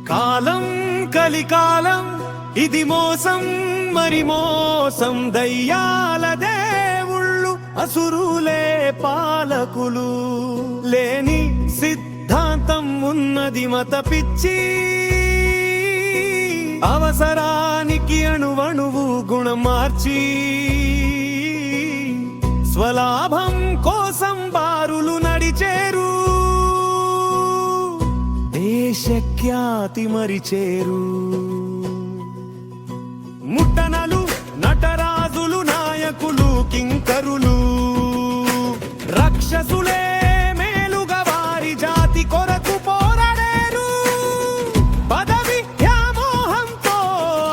కాలం కలికాలం ఇది మోసం మరి మోసం, దయ్యాల దేవుళ్ళు అసురులే పాలకులు, లేని సిద్ధాంతం ఉన్నది మత పిచ్చి, అవసరానికి అణువణువు గుణం మార్చి, స్వలాభం కోసం బారులు నడిచేరు, దేశఖ్యాతి మరిచేరు. ముట్టనలు నటరాజులు నాయకులు కింకరులు రక్షసులే మేలుగా వారి జాతి కొరకు పోరాడేరు. పదవి వ్యామోహంతో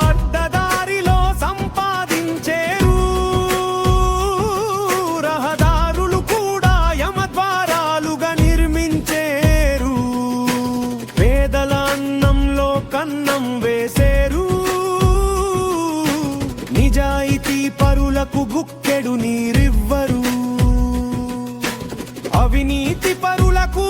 అడ్డదారిలో సంపాదించేరు, రహదారులు కూడా యమద్వారాలుగా నిర్మించేరు, పేదల అన్నంలో కన్నం వేసేరు, నిజాయితీ పరులకు గుక్కెడు నీరివ్వరు, అవినీతి పరులకు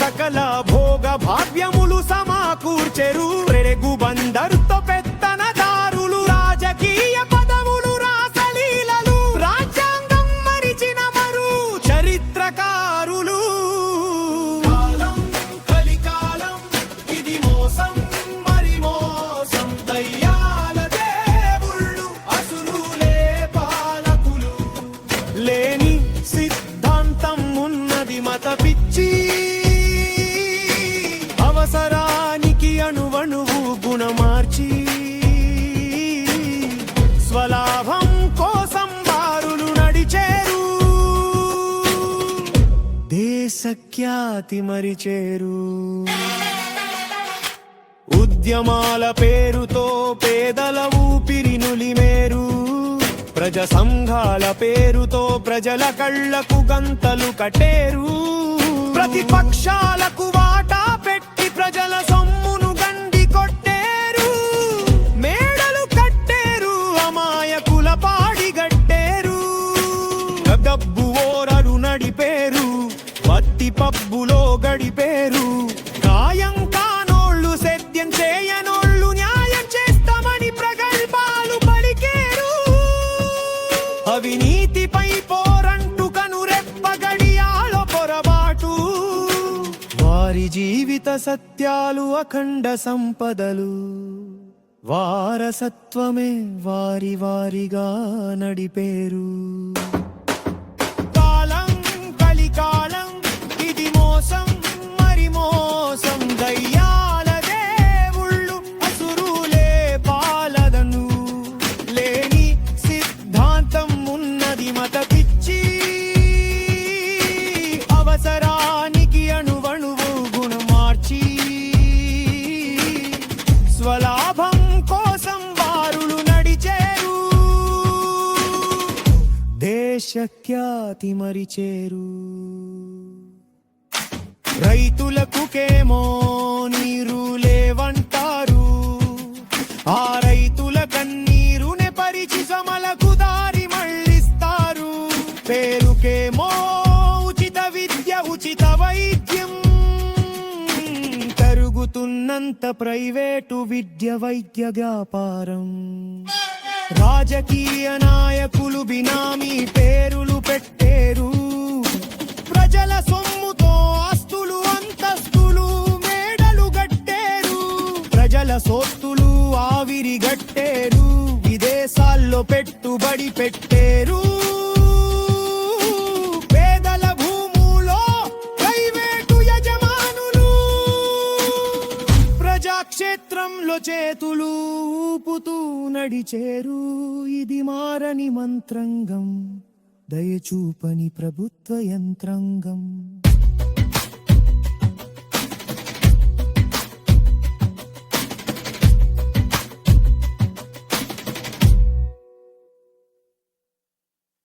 సకల భోగ భాగ్యములు సమకూర్చెరు. రెగు బందరుతో పెత్తనదారులు రాజకీయ పదవులు రాసలీలలు, రాజ్యాంగం మరిచిన మరు చరిత్రకారులు. కాలం కలికాలం ఇది మోసం మరి మోసం, దయ్యాల దేవుళ్ళు అసురులే పాలకులు, లేని సిద్ధాంతం ఉన్నది మత పిచ్చి, అవసరానికి అణువణువు గుణమార్చి, స్వలాభం కోసం బారులు నడిచేరు, దేశఖ్యాతి మరిచేరు. ఉద్యమాల పేరుతో పేదల ఊపిరి నులిమేరు, ప్రజా సంఘాల పేరుతో ప్రజల కళ్లకు గంతలు కట్టేరు, ప్రతిపక్షాలకు వాటా పెట్టి ప్రజల సొమ్మును గండి కొట్టేరు, మేడలు కట్టేరు, అమాయకుల పాడిగట్టేరు, డబ్బు ఓరరు నడిపేరు, వత్తి పబ్బులో గడిపేరు, గాయం కానోళ్ళు సేద్యం చేయనోళ్ళు న్యాయం చేస్తామని ప్రగల్భాలు పలికేరు, అవినీతిపై పోరంటూ కనురెప్ప గడియాల పొరబాటు, వారి జీవిత సత్యాలు అఖండ సంపదలు, వారసత్వమే వారి వారిగా నడిపేరు. కాలం కలికాలం ఇది మోసం మరి మోసం, దయ్యాల దేవుళ్ళు అసురులే పాలదను, లేని సిద్ధాంతం ఉన్నది మత పిచ్చి, అవసరానికి అణువణువు గుణమార్చి, స్వలాభం కోసం బారులు నడిచేరు, దేశఖ్యాతి మరిచేరు. రైతులకుకేమో నీరు లేవంటారు, ఆ రైతుల కన్నీరునే పరిచి సమలకు దారి మళ్ళిస్తారు, పేరుకేమో ఉచిత విద్య ఉచిత వైద్యం, తరుగుతున్నంత ప్రైవేటు విద్య వైద్య వ్యాపారం, రాజకీయ నాయకులు బినామీ పేరులు పెట్టేరు, ప్రజల సొమ్ముతో ఆస్తులు అంతస్తులు మేడలు గట్టేరు, ప్రజల సొత్తులు ఆవిరి గట్టేరు, విదేశాల్లో పెట్టుబడి పెట్టేరు, పేదల భూములో ప్రైవేటు యజమానులు ప్రజాక్షేత్రంలో చేతులు ఊపుతూ నడిచేరు, ఇది మారని మంత్రంగం, దయచూపని ప్రభుత్వ యంత్రాంగం.